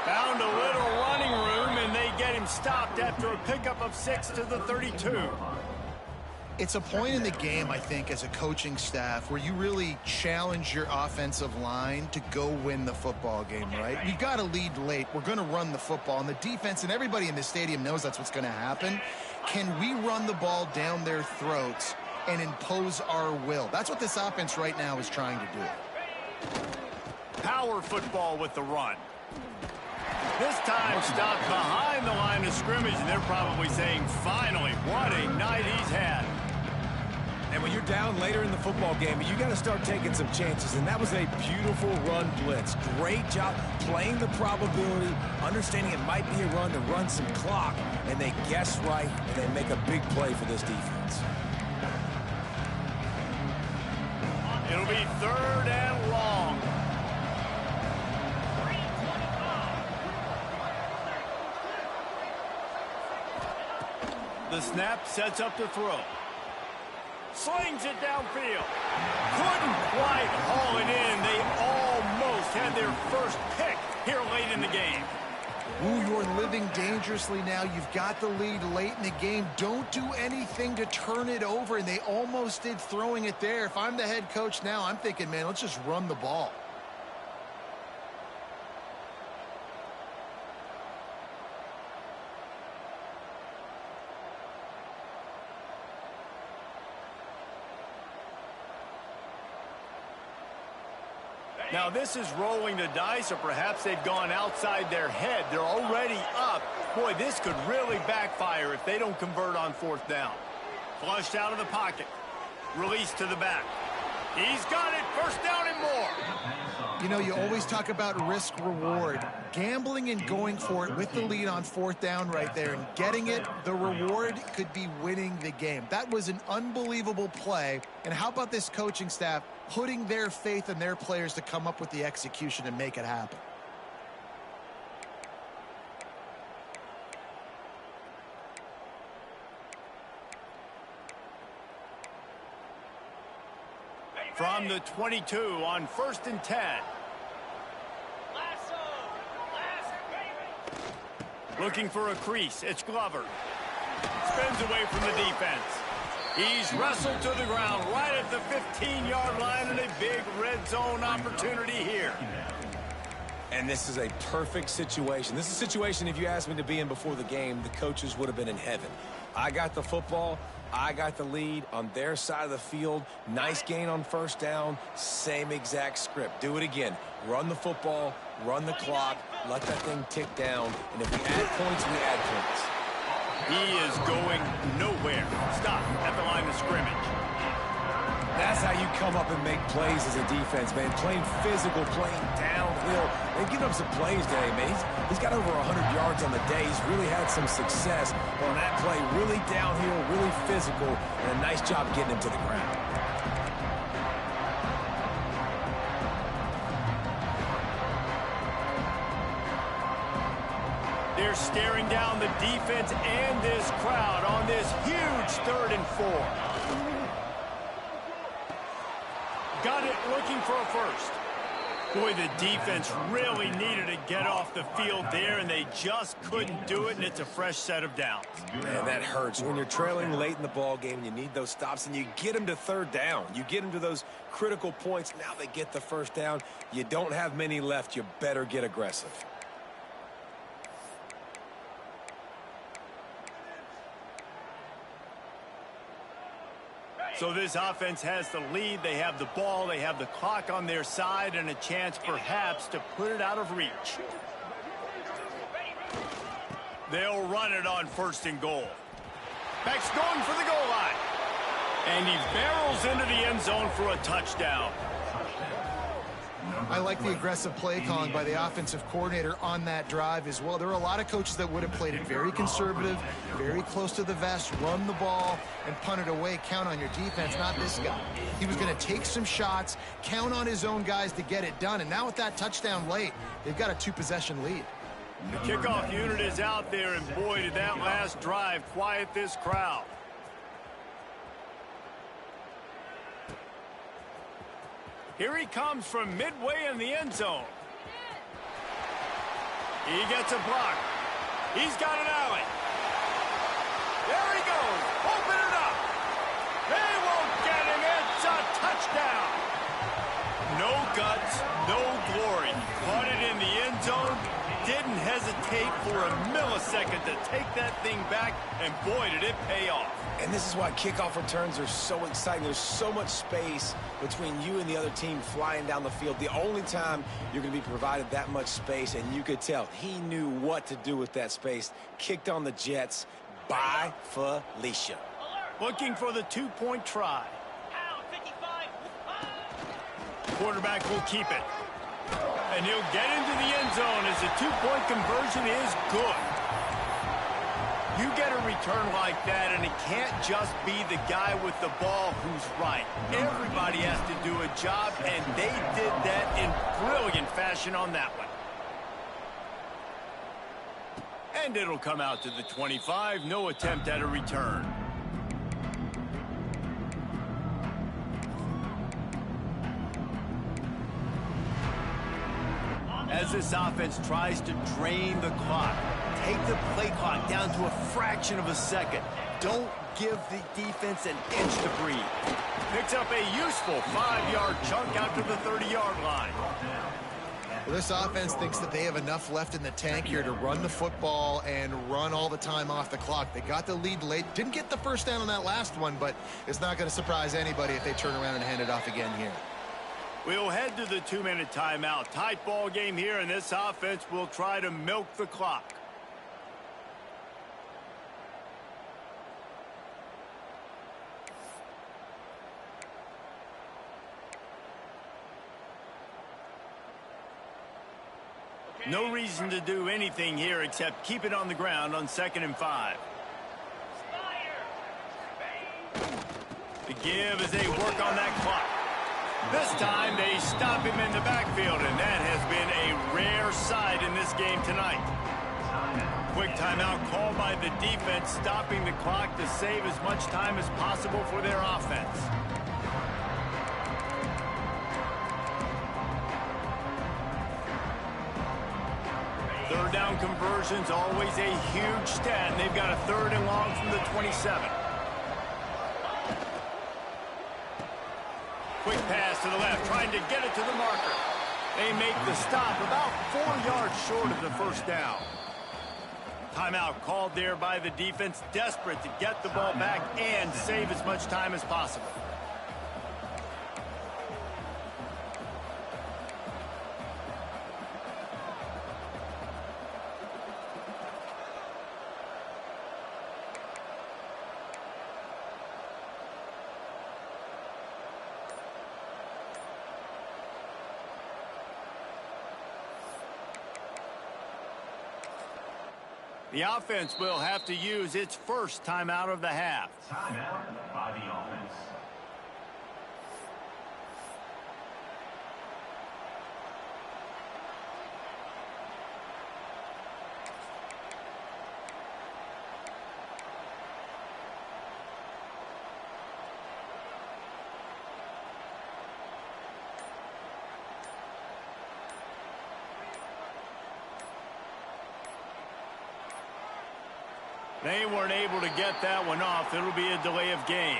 Found a little running room, and they get him stopped after a pickup of 6 to the 32. It's a point in the game, I think, as a coaching staff where you really challenge your offensive line to go win the football game, right? We've got to lead late. We're going to run the football, and the defense and everybody in the stadium knows that's what's going to happen. Can we run the ball down their throats and impose our will? That's what this offense right now is trying to do. Power football with the run. This time stopped behind the line of scrimmage, and they're probably saying, finally, what a night he's had. And when you're down later in the football game, you got to start taking some chances, and that was a beautiful run blitz. Great job playing the probability, understanding it might be a run to run some clock, and they guess right, and they make a big play for this defense. It'll be 3rd and long. The snap sets up the throw. Slings it downfield. Couldn't quite haul it in. They almost had their first pick here late in the game. Ooh, you're living dangerously now. You've got the lead late in the game. Don't do anything to turn it over, and they almost did throwing it there. If I'm the head coach now, I'm thinking, man, let's just run the ball. Now, this is rolling the dice, or perhaps they've gone outside their head. They're already up. Boy, this could really backfire if they don't convert on fourth down. Flushed out of the pocket. Released to the back. He's got it. First down and more. You know, you always talk about risk-reward. Gambling and going for it with the lead on fourth down right there and getting it, the reward could be winning the game. That was an unbelievable play. And how about this coaching staff putting their faith in their players to come up with the execution and make it happen? From the 22 on 1st and 10. Looking for a crease. It's Glover. Spins away from the defense. He's wrestled to the ground right at the 15-yard line, and a big red zone opportunity here. And this is a perfect situation. This is a situation, if you asked me to be in before the game, the coaches would have been in heaven. I got the football. I got the lead on their side of the field. Nice gain on first down. Same exact script. Do it again. Run the football, run the clock, let that thing tick down, and if we add points, we add points. He is going nowhere. Stop at the line of scrimmage. That's how you come up and make plays as a defense, man. Playing physical, playing downhill. They've given up some plays today, man. He's got over 100 yards on the day. He's really had some success on that play. Really downhill, really physical, and a nice job getting him to the ground. They're staring down the defense and this crowd on this huge 3rd and 4. Got it, looking for a first. Boy, the defense really needed to get off the field there, and they just couldn't do it, and it's a fresh set of downs. Man, that hurts. When you're trailing late in the ball game, you need those stops, and you get them to 3rd down. You get them to those critical points. Now they get the first down. You don't have many left. You better get aggressive. So this offense has the lead. They have the ball. They have the clock on their side and a chance perhaps to put it out of reach. They'll run it on 1st and goal. Beck's going for the goal line. And he barrels into the end zone for a touchdown. I like the aggressive play calling by the offensive coordinator on that drive as well. There are a lot of coaches that would have played it very conservative, very close to the vest, run the ball, and punt it away. Count on your defense, not this guy. He was going to take some shots, count on his own guys to get it done. And now with that touchdown late, they've got a 2-possession lead. The kickoff unit is out there, and boy, did that last drive quiet this crowd. Here he comes from midway in the end zone. He gets a block. He's got an alley. There he goes. Open it up. They won't get him. It's a touchdown. No guts, no glory. Caught it in the end zone. Didn't hesitate for a millisecond to take that thing back, and boy, did it pay off. And this is why kickoff returns are so exciting. There's so much space between you and the other team flying down the field. The only time you're going to be provided that much space, and you could tell he knew what to do with that space. Kicked on the Jets by Felicia. Looking for the 2-point try. Quarterback will keep it. And he'll get into the end zone as the 2-point conversion is good. You get a return like that, and it can't just be the guy with the ball who's right. Everybody has to do a job, and they did that in brilliant fashion on that one. And it'll come out to the 25. No attempt at a return. as this offense tries to drain the clock. Take the play clock down to a fraction of a second. Don't give the defense an inch to breathe. Picks up a useful 5-yard chunk out to the 30-yard line. Well, this offense thinks that they have enough left in the tank here to run the football and run all the time off the clock. They got the lead late. Didn't get the first down on that last one, but it's not going to surprise anybody if they turn around and hand it off again here. We'll head to the 2-minute timeout. Tight ball game here, and this offense will try to milk the clock. No reason to do anything here except keep it on the ground on 2nd and 5. The give as they work on that clock. This time they stop him in the backfield, and that has been a rare sight in this game tonight. Quick timeout called by the defense, stopping the clock to save as much time as possible for their offense. Third down conversions, always a huge stat, and they've got a 3rd and long from the 27. Quick pass to the left, trying to get it to the marker. They make the stop about 4 yards short of the first down. Timeout called there by the defense, desperate to get the ball back and save as much time as possible. The offense will have to use its first timeout of the half. Timeout by the offense. They weren't able to get that one off. It'll be a delay of game.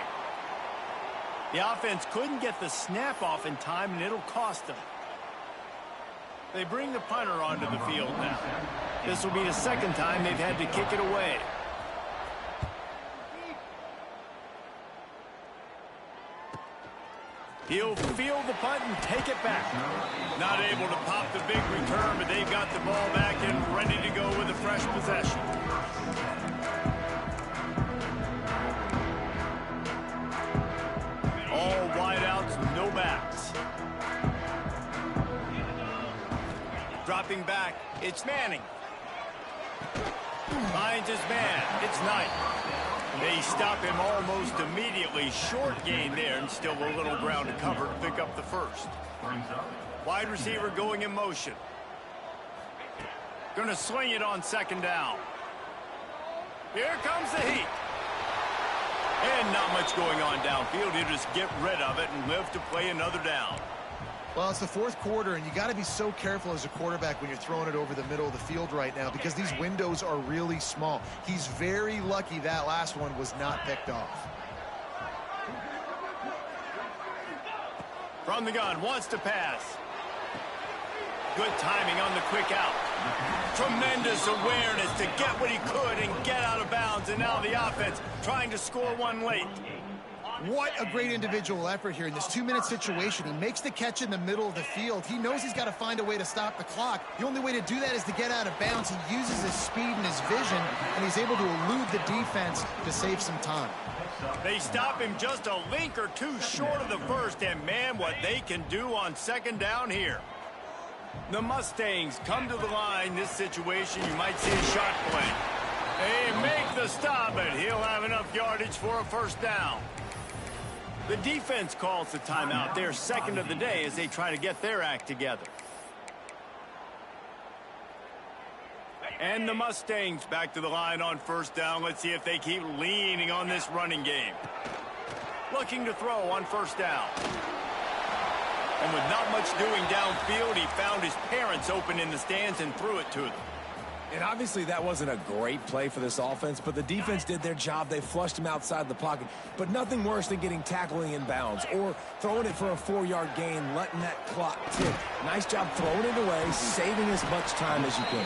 The offense couldn't get the snap off in time, and it'll cost them. They bring the punter onto the field now. This will be the 2nd time they've had to kick it away. He'll field the punt and take it back. Not able to pop the big return, but they've got the ball back and ready to go with a fresh possession. All wideouts, no backs. Dropping back, it's Manning. Finds his man, it's Knight. They stop him almost immediately. Short gain there, and still a little ground to cover to pick up the first. Wide receiver going in motion. Going to sling it on 2nd down. Here comes the heat. And not much going on downfield. You just get rid of it and live to play another down. Well, it's the 4th quarter, and you got to be so careful as a quarterback when you're throwing it over the middle of the field right now because these windows are really small. He's very lucky that last one was not picked off. From the gun, wants to pass. Good timing on the quick out. Tremendous awareness to get what he could and get out of bounds, and now the offense trying to score one late. What a great individual effort here in this 2-minute situation. He makes the catch in the middle of the field. He knows he's got to find a way to stop the clock. The only way to do that is to get out of bounds. He uses his speed and his vision, and he's able to elude the defense to save some time. They stop him just a link or two short of the first, and man, what they can do on 2nd down here. The Mustangs come to the line. This situation, you might see a shot play. They make the stop, but he'll have enough yardage for a first down. The defense calls the timeout, their 2nd of the day, as they try to get their act together. And the Mustangs back to the line on 1st down. Let's see if they keep leaning on this running game. Looking to throw on 1st down. And with not much doing downfield, he found his parents open in the stands and threw it to them. And obviously that wasn't a great play for this offense, but the defense did their job. They flushed him outside the pocket. But nothing worse than getting tackling in bounds or throwing it for a 4-yard gain, letting that clock tick. Nice job throwing it away, saving as much time as you can.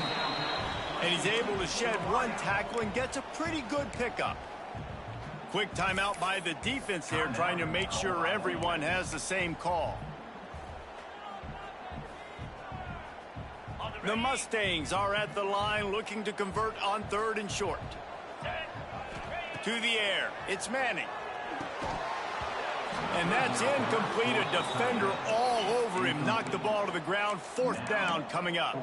And he's able to shed one tackle and gets a pretty good pickup. Quick timeout by the defense here, trying to make sure everyone has the same call. The Mustangs are at the line looking to convert on 3rd and short. To the air. It's Manning. And that's incomplete. A defender all over him. Knocked the ball to the ground. 4th down coming up.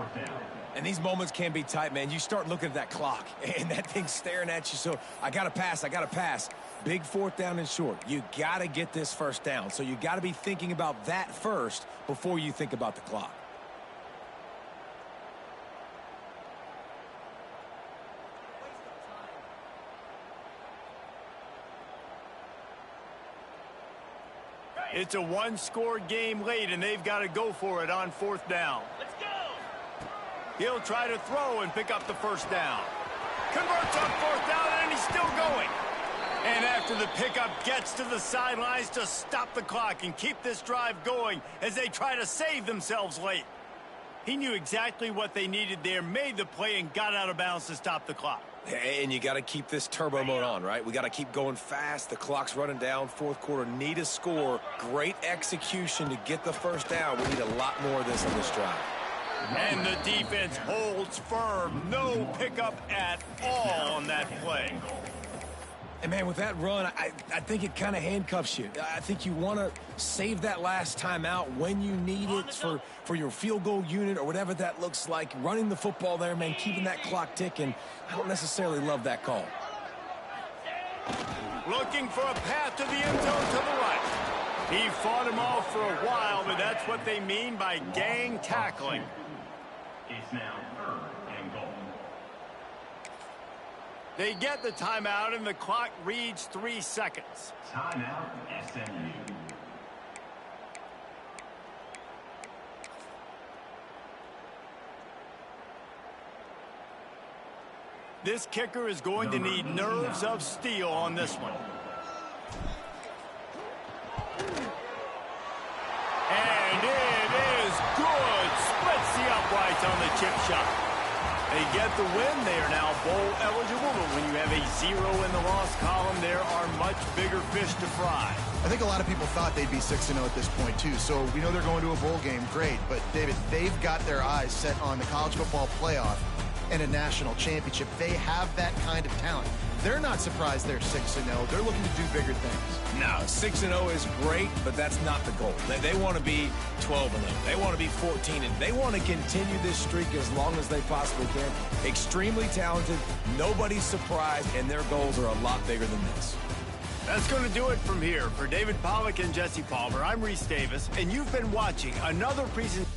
And these moments can be tight, man. You start looking at that clock, and that thing's staring at you. So I got to pass. Big 4th down and short. You got to get this 1st down. So you got to be thinking about that first before you think about the clock. It's a 1-score game late, and they've got to go for it on 4th down. Let's go! He'll try to throw and pick up the 1st down. Converts on 4th down, and he's still going. And after the pickup, gets to the sidelines to stop the clock and keep this drive going as they try to save themselves late. He knew exactly what they needed there, made the play, and got out of bounds to stop the clock. And you got to keep this turbo mode on, right? We got to keep going fast. The clock's running down. 4th quarter, need a score. Great execution to get the 1st down. We need a lot more of this on this drive. And the defense holds firm. No pickup at all on that play. And, man, with that run, I think it kind of handcuffs you. I think you want to save that last time out when you need it for your field goal unit or whatever that looks like. Running the football there, man, keeping that clock ticking. I don't necessarily love that call. Looking for a path to the end zone to the right. He fought him off for a while, but that's what they mean by gang tackling. It's now 3rd and goal. They get the timeout, and the clock reads 3 seconds. Timeout, SMU. This kicker is going to need nerves of steel on this one. And it is good. Splits the uprights on the chip shot. They get the win. They are now bowl eligible, but when you have a 0 in the loss column, there are much bigger fish to fry. I think a lot of people thought they'd be 6-0 at this point, too. So we know they're going to a bowl game. Great. But, David, they've got their eyes set on the college football playoff and a national championship. They have that kind of talent. They're not surprised they're 6-0. They're looking to do bigger things. No, 6-0 is great, but that's not the goal. They want to be 12-0. They want to be 14-0. They want to continue this streak as long as they possibly can. Extremely talented. Nobody's surprised, and their goals are a lot bigger than this. That's going to do it from here. For David Pollack and Jesse Palmer, I'm Reese Davis, and you've been watching another presentation.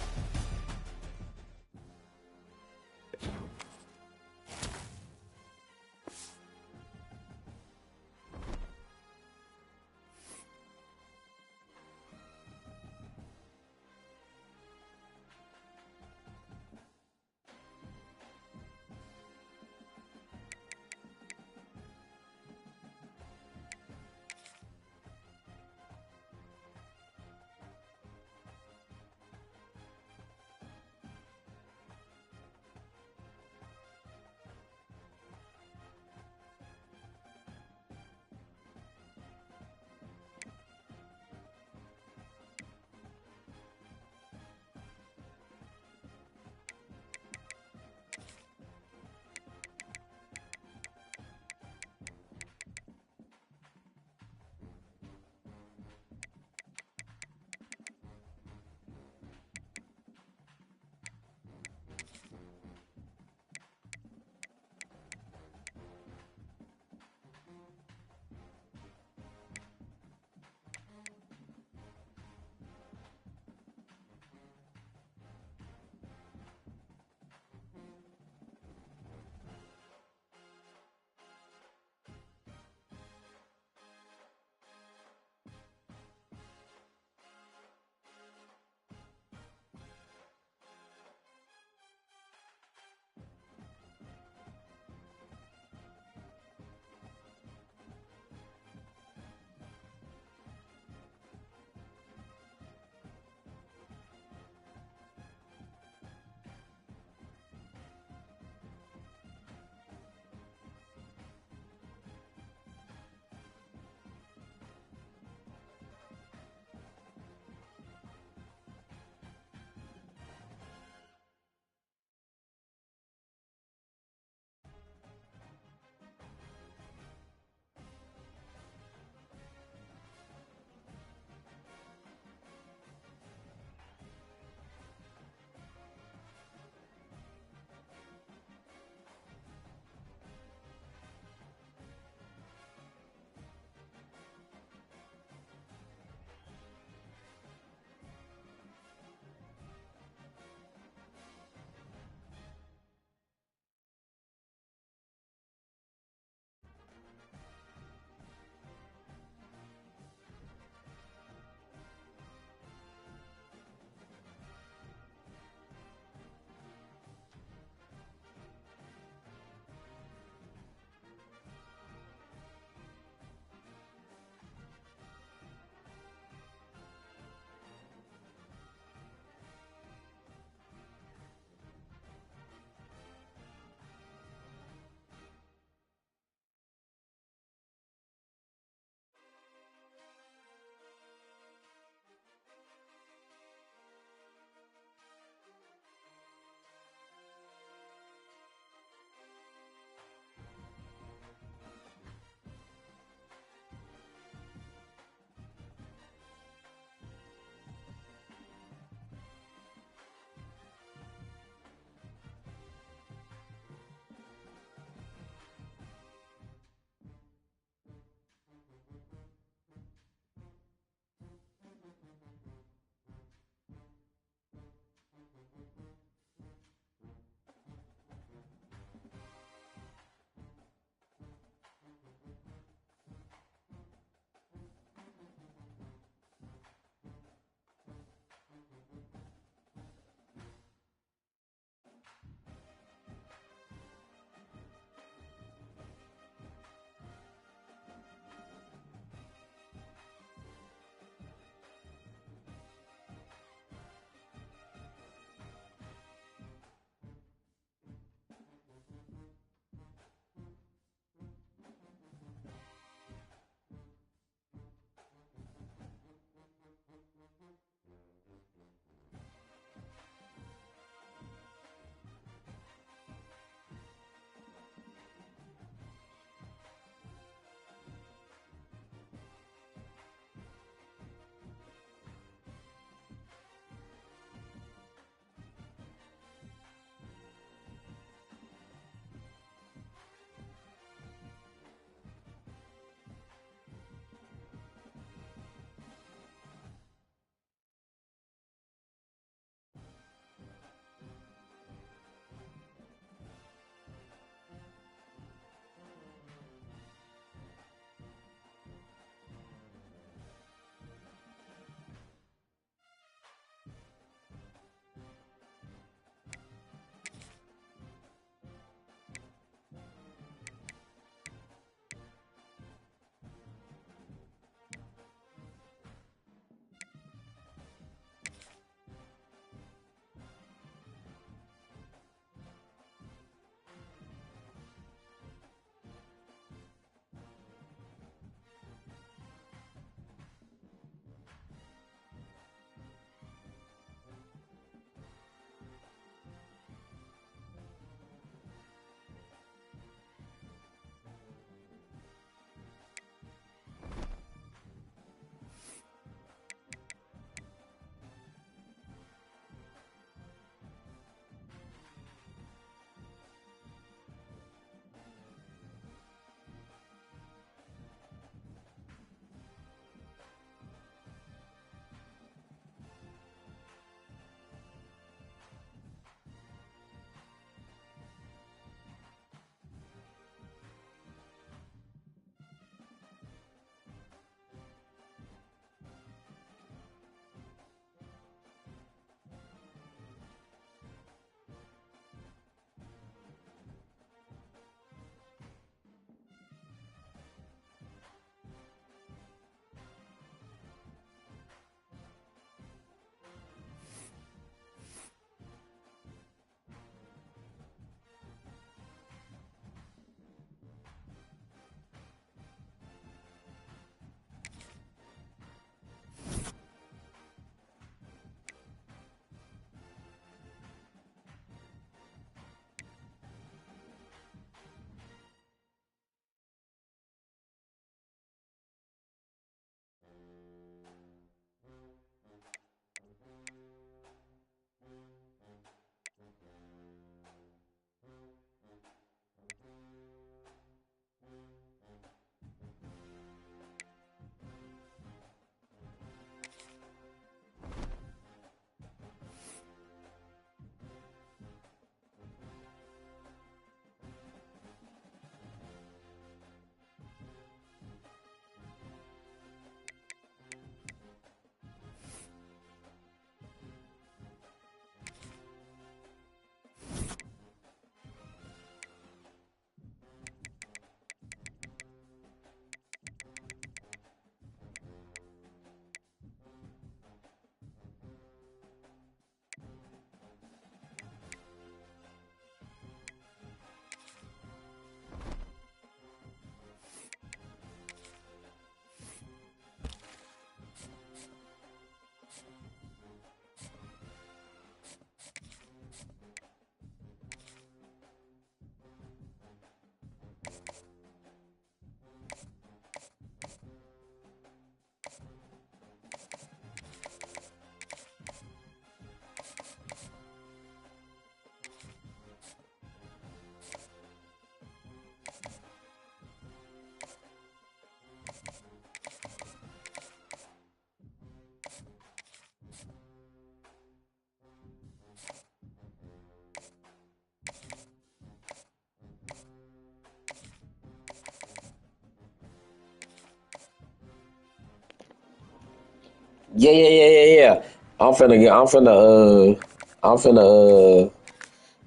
Yeah. I'm finna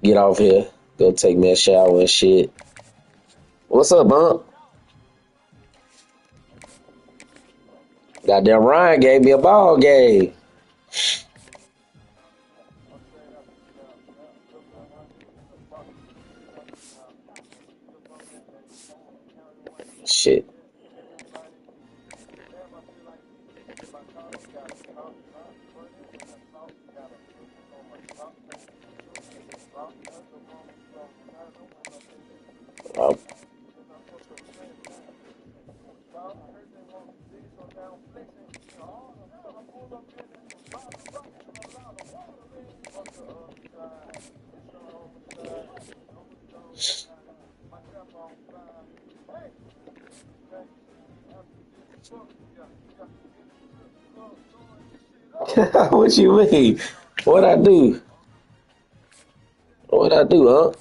get off here. Go take me a shower and shit. What's up, Bump? Goddamn Ryan gave me a ball game. Shit. Oh. What you mean? What I do? What I do, huh?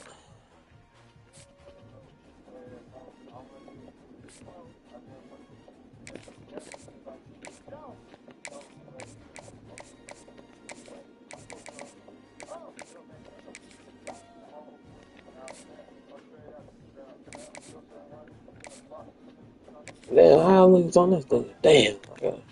Damn, how long is on this thing? Damn. No.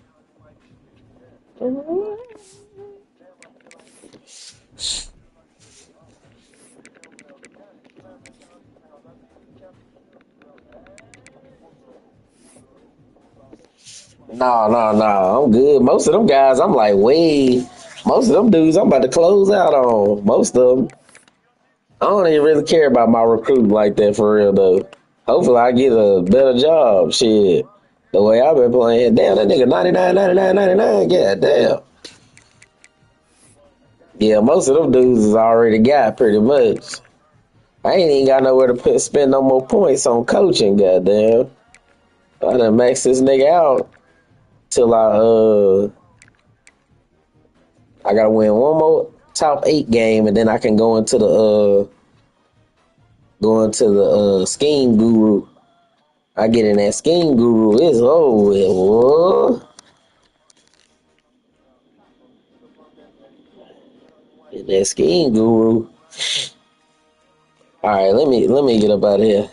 I'm good. Most of them guys, I'm like, wait. Most of them dudes, I'm about to close out on. Most of them. I don't even really care about my recruit like that for real, though. Hopefully, I get a better job. Shit. The way I've been playing. Damn, that nigga 99, 99, 99. Yeah, damn. Yeah, most of them dudes is already got pretty much. I ain't even got nowhere to spend no more points on coaching, goddamn. I done max this nigga out till I gotta win one more top 8 game and then I can go into the scheme guru. I get in that scheme guru, it's over with. Whoa. In that scheme guru. Alright, let me get up out of here.